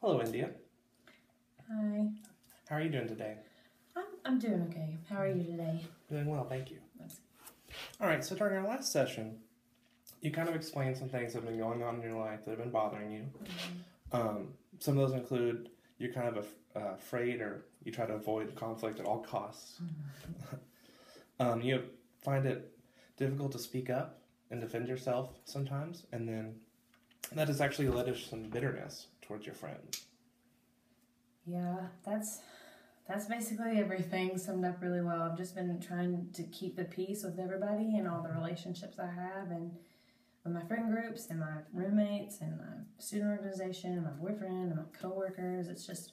Hello, India. Hi. How are you doing today? I'm doing okay. How are you today? Doing well, thank you. All right, so during our last session, you kind of explained some things that have been going on in your life that have been bothering you. Some of those include you're kind of afraid or you try to avoid conflict at all costs. You find it difficult to speak up and defend yourself sometimes, and then that has actually led to some bitterness towards your friends. Yeah, that's basically everything summed up really well. I've just been trying to keep the peace with everybody and all the relationships I have, and with my friend groups and my roommates and my student organization and my boyfriend and my coworkers. It's just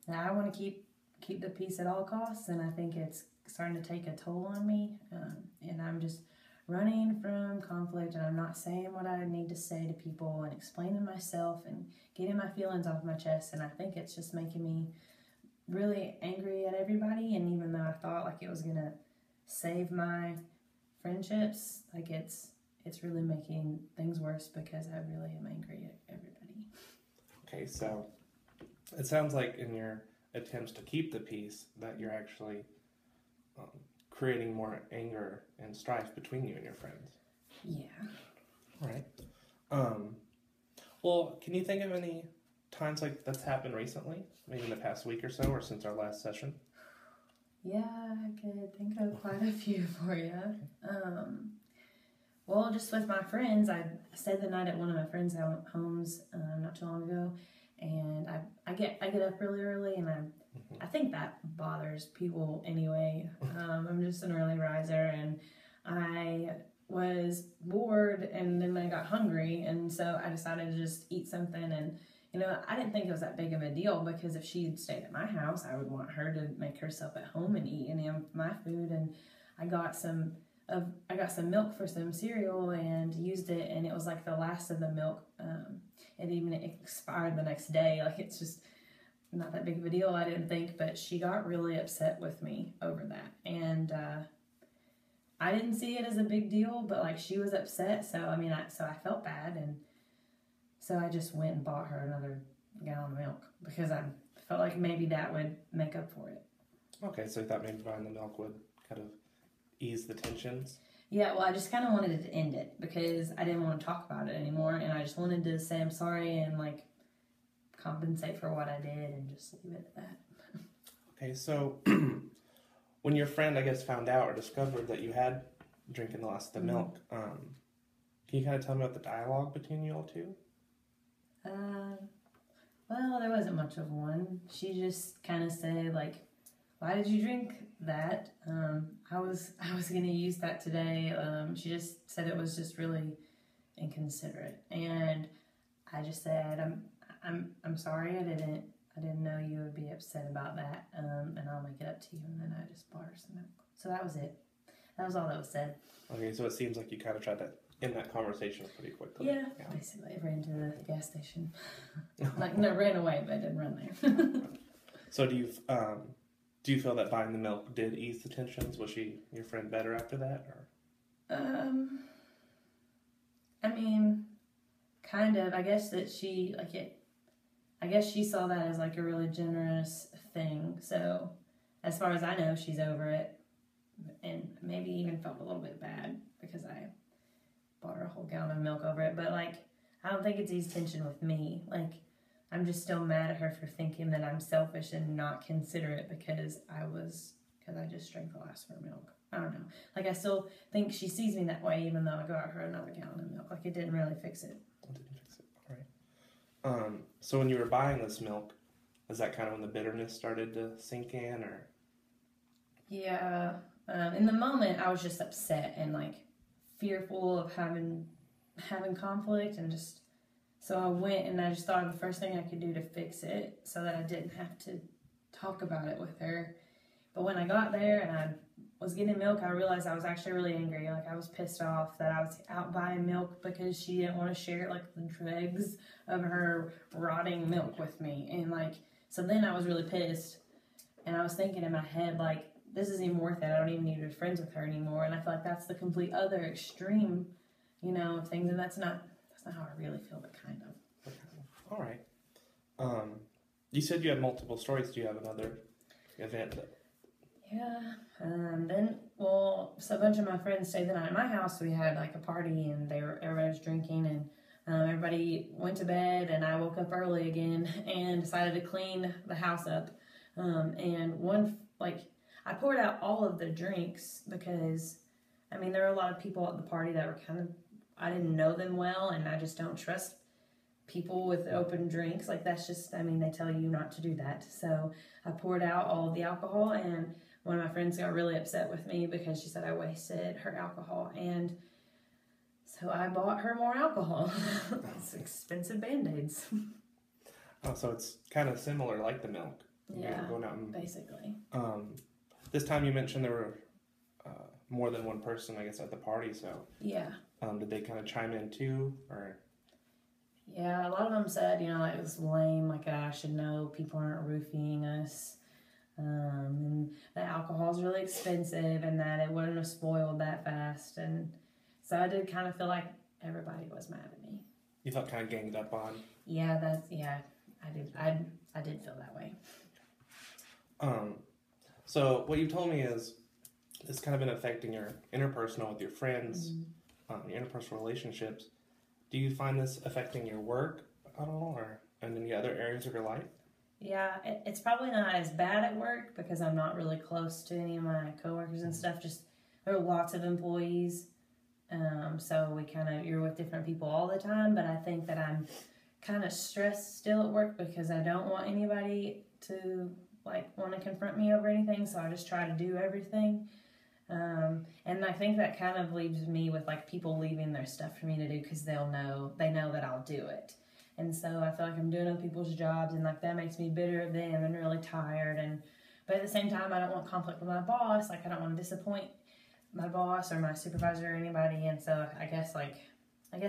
that I want to keep the peace at all costs, and I think it's starting to take a toll on me. And I'm just running from conflict, and I'm not saying what I need to say to people and explaining myself and getting my feelings off my chest. And I think it's just making me really angry at everybody. And even though I thought like it was gonna save my friendships, like it's really making things worse because I really am angry at everybody. Okay, so it sounds like in your attempts to keep the peace that you're actually creating more anger and strife between you and your friends. Yeah. All right. Well, can you think of any times like that's happened recently? Maybe in the past week or so, or since our last session? Yeah, I could think of quite a few for you. Well, just with my friends, I stayed the night at one of my friends' homes not too long ago, and I get up really early, and I think that bothers people anyway. I'm just an early riser, and I was bored, and then I got hungry, and so I decided to just eat something. And I didn't think it was that big of a deal, because if she'd stayed at my house, I would want her to make herself at home and eat any of my food. And I got some milk for some cereal and used it, and it was like the last of the milk. It even expired the next day. Like, it's just not that big of a deal, I didn't think, but she got really upset with me over that. And I didn't see it as a big deal, but like, she was upset. So I felt bad, and so I just went and bought her another gallon of milk because I felt like maybe that would make up for it. Okay, so you thought maybe buying the milk would kind of ease the tensions? Yeah, well, I just kind of wanted to end it because I didn't want to talk about it anymore, and I just wanted to say I'm sorry and like compensate for what I did and just leave it at that. Okay, so when your friend, I guess, found out or discovered that you had drinking the last of the milk, can you kind of tell me about the dialogue between you all two? Well, there wasn't much of one. She just kind of said like, "Why did you drink that? I was gonna use that today." She just said it was just really inconsiderate, and I just said, "I'm sorry. I didn't know you would be upset about that. And I'll make it up to you." And then I just bought her some milk. So that was it. That was all that was said. Okay, so it seems like you kind of tried to end that conversation pretty quickly. Yeah. Basically, I ran to the gas station. Like, no, ran away, but I didn't run there. So do you feel that buying the milk did ease the tensions? Was your friend better after that, or? I mean, kind of. I guess that she I guess she saw that as like a really generous thing. So, as far as I know, she's over it, and maybe even felt a little bit bad because I bought her a whole gallon of milk over it. But like, I don't think it's eased tension with me. Like, I'm just still mad at her for thinking that I'm selfish and not considerate because I just drank the last of her milk. I don't know. Like, I still think she sees me that way, even though I got her another gallon of milk. Like, it didn't really fix it. It didn't fix it. All right. So when you were buying this milk, was that kind of when the bitterness started to sink in, or? Yeah. In the moment, I was just upset and like fearful of having conflict, and just so I went and I just thought of the first thing I could do to fix it so that I didn't have to talk about it with her. But when I got there and I was getting milk, I realized I was actually really angry. Like, I was pissed off that I was out buying milk because she didn't want to share like the dregs of her rotting milk with me. And like, so then I was really pissed, and I was thinking in my head like, this isn't even worth it. I don't even need to be friends with her anymore. And I feel like that's the complete other extreme, of things. And that's not how I really feel, but kind of. All right. You said you had multiple stories. Do you have another event that... Yeah. So a bunch of my friends stayed the night at my house. We had like a party, and everybody was drinking, and everybody went to bed, and I woke up early again and decided to clean the house up. I poured out all of the drinks because, I mean, there were a lot of people at the party that were I didn't know them well, and I just don't trust people with open drinks. Like, that's just, I mean, they tell you not to do that. So I poured out all of the alcohol, and one of my friends got really upset with me because she said I wasted her alcohol, and so I bought her more alcohol. It's expensive Band-Aids. Oh, so it's kind of similar, like the milk. Yeah, going out and, basically. This time you mentioned there were more than one person, I guess, at the party. So yeah. Did they kind of chime in too, or? Yeah, a lot of them said, like, it was lame, like I should know people aren't roofing us, and the alcohol's really expensive, and that it wouldn't have spoiled that fast, and so I did kind of feel like everybody was mad at me. You felt kind of ganged up on? Yeah, I did. I did feel that way. So what you told me is it's kind of been affecting your interpersonal with your friends, your interpersonal relationships. Do you find this affecting your work at all, or in any other areas of your life? Yeah, it's probably not as bad at work because I'm not really close to any of my coworkers and stuff. Just there are lots of employees, so you're with different people all the time. But I think that I'm kind of stressed still at work because I don't want anybody to want to confront me over anything. So I just try to do everything. And I think that kind of leaves me with people leaving their stuff for me to do because they know that I'll do it. And so I feel like I'm doing other people's jobs, and that makes me bitter of them and really tired. But at the same time, I don't want conflict with my boss. I don't want to disappoint my boss or my supervisor or anybody. And so I guess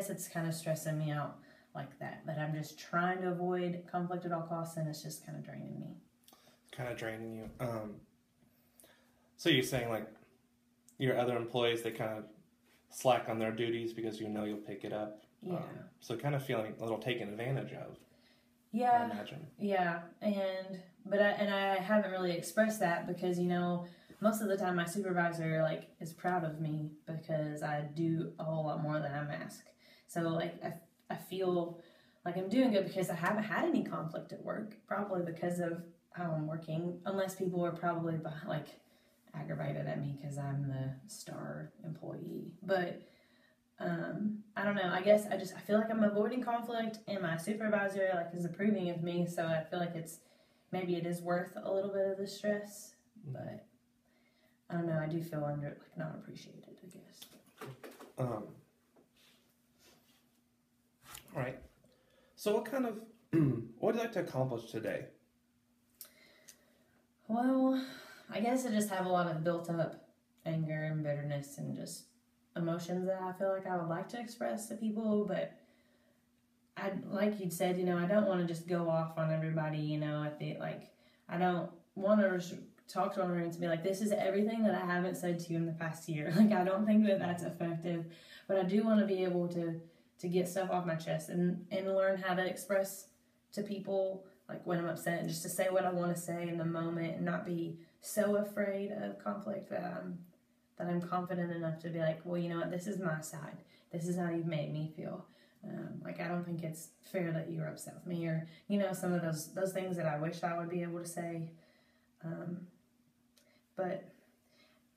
it's kind of stressing me out like that. But I'm just trying to avoid conflict at all costs, and it's just kind of draining me. It's kind of draining you. So you're saying your other employees, they kind of slack on their duties because you'll pick it up. Yeah. So kind of feeling a little taken advantage of. Yeah. I imagine. Yeah, but I haven't really expressed that because most of the time my supervisor is proud of me because I do a whole lot more than I'm asked. So I feel like I'm doing good because I haven't had any conflict at work, probably because of how I'm working. Unless people are probably aggravated at me because I'm the star employee. But I don't know. I guess I feel like I'm avoiding conflict, and my supervisor is approving of me. So I feel like maybe it is worth a little bit of the stress. But I don't know. I do feel not appreciated, I guess. All right. So what would you like to accomplish today? Well, I guess I just have a lot of built up anger and bitterness and just emotions that I feel like I would like to express to people, but like you'd said, I don't want to just go off on everybody, I don't want to talk to everyone to be like, this is everything that I haven't said to you in the past year. I don't think that that's effective, but I do want to be able to get stuff off my chest and learn how to express to people when I'm upset, and just to say what I want to say in the moment and not be so afraid of conflict that I'm confident enough to be like, well, you know what, this is my side. This is how you've made me feel. I don't think it's fair that you're upset with me, or, some of those things that I wish I would be able to say. But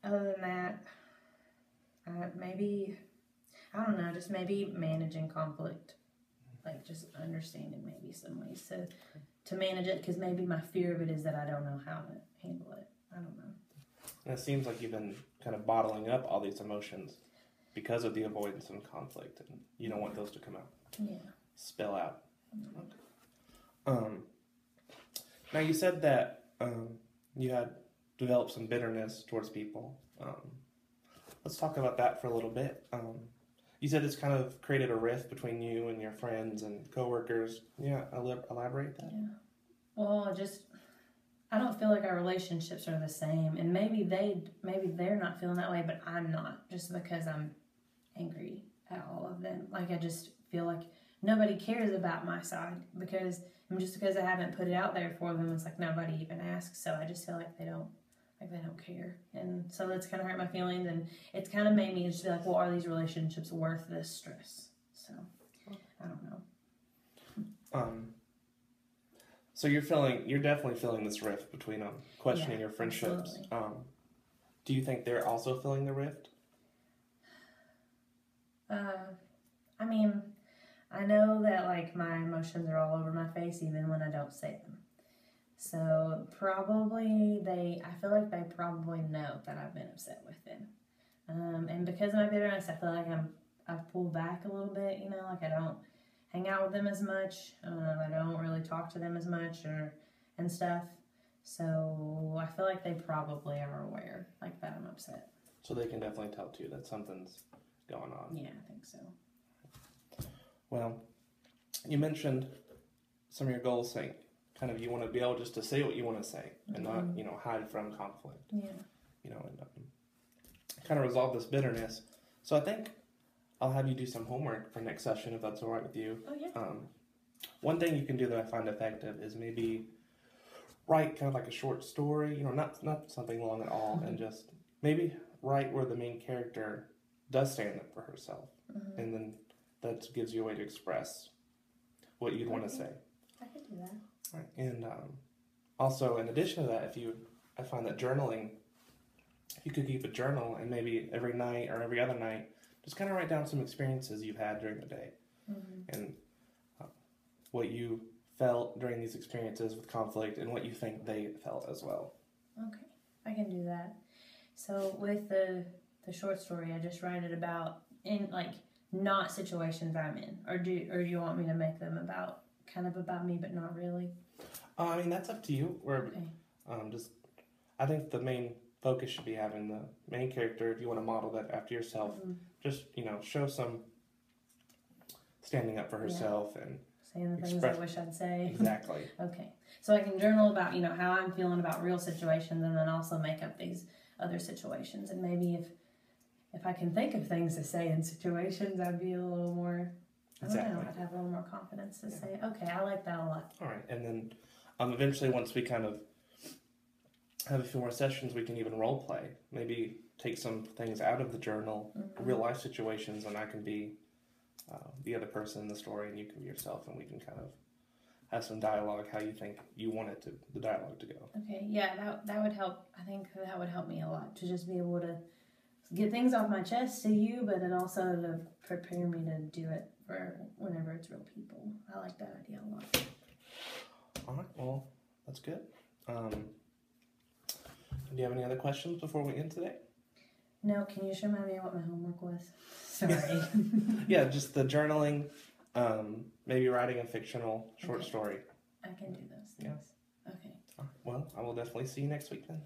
other than that, just maybe managing conflict, just understanding maybe some ways to manage it, because maybe my fear of it is that I don't know how to handle it. I don't know. And it seems like you've been kind of bottling up all these emotions because of the avoidance and conflict, and you don't want those to come out. Yeah. Spill out. Now you said that you had developed some bitterness towards people. Let's talk about that for a little bit. You said it's kind of created a rift between you and your friends and coworkers. Yeah, elaborate that. Yeah. Well, I don't feel like our relationships are the same, and maybe they're not feeling that way, but I'm not, just because I'm angry at all of them. I just feel like nobody cares about my side because I haven't put it out there for them. It's like nobody even asks, so I just feel like they don't care, and so that's kind of hurt my feelings, and it's kind of made me just be like, well, are these relationships worth this stress? So I don't know. So you're definitely feeling this rift between questioning your friendships. Absolutely. Do you think they're also feeling the rift? I mean, I know that like my emotions are all over my face even when I don't say them. So probably I feel like they probably know that I've been upset with them. And because of my bitterness, I feel like I've pulled back a little bit, like I don't hang out with them as much. I don't really talk to them as much and stuff. So I feel like they probably are aware, like, that I'm upset. So they can definitely tell too that something's going on. Yeah, I think so. Well, you mentioned some of your goals saying kind of you want to be able just to say what you want to say and not, hide from conflict. Yeah. And kind of resolve this bitterness. So I think I'll have you do some homework for next session if that's all right with you. Oh, yeah. One thing you can do that I find effective is maybe write kind of like a short story, not something long at all, and just maybe write where the main character does stand up for herself, and then that gives you a way to express what you'd want to say. I could do that. Right. And also, in addition to that, I find that journaling, you could keep a journal and maybe every night or every other night, just kind of write down some experiences you've had during the day and what you felt during these experiences with conflict and what you think they felt as well. Okay, I can do that. So with the short story, I just write it about in like not situations I'm in, or do you want me to make them about me but not really? I mean, that's up to you. I think the main focus should be having the main character, if you want to model that after yourself, just show some standing up for herself and saying the things I wish I'd say. Exactly. Okay. So I can journal about, how I'm feeling about real situations and then also make up these other situations. And maybe if I can think of things to say in situations, I'd be a little more, I'd have a little more confidence to say, okay, I like that a lot. All right. And then eventually once we kind of have a few more sessions, we can even role play. Maybe take some things out of the journal, real life situations, and I can be the other person in the story, and you can be yourself, and we can kind of have some dialogue how you think you want the dialogue to go. Okay, yeah, that would help. I think that would help me a lot to just be able to get things off my chest to you, but it also to prepare me to do it for whenever it's real people. I like that idea a lot. All right, well, that's good. Do you have any other questions before we end today? No, can you just remind me what my homework was? Sorry. Yeah, just the journaling, maybe writing a fictional short story. I can do those things. Yeah. Okay. Well, I will definitely see you next week then.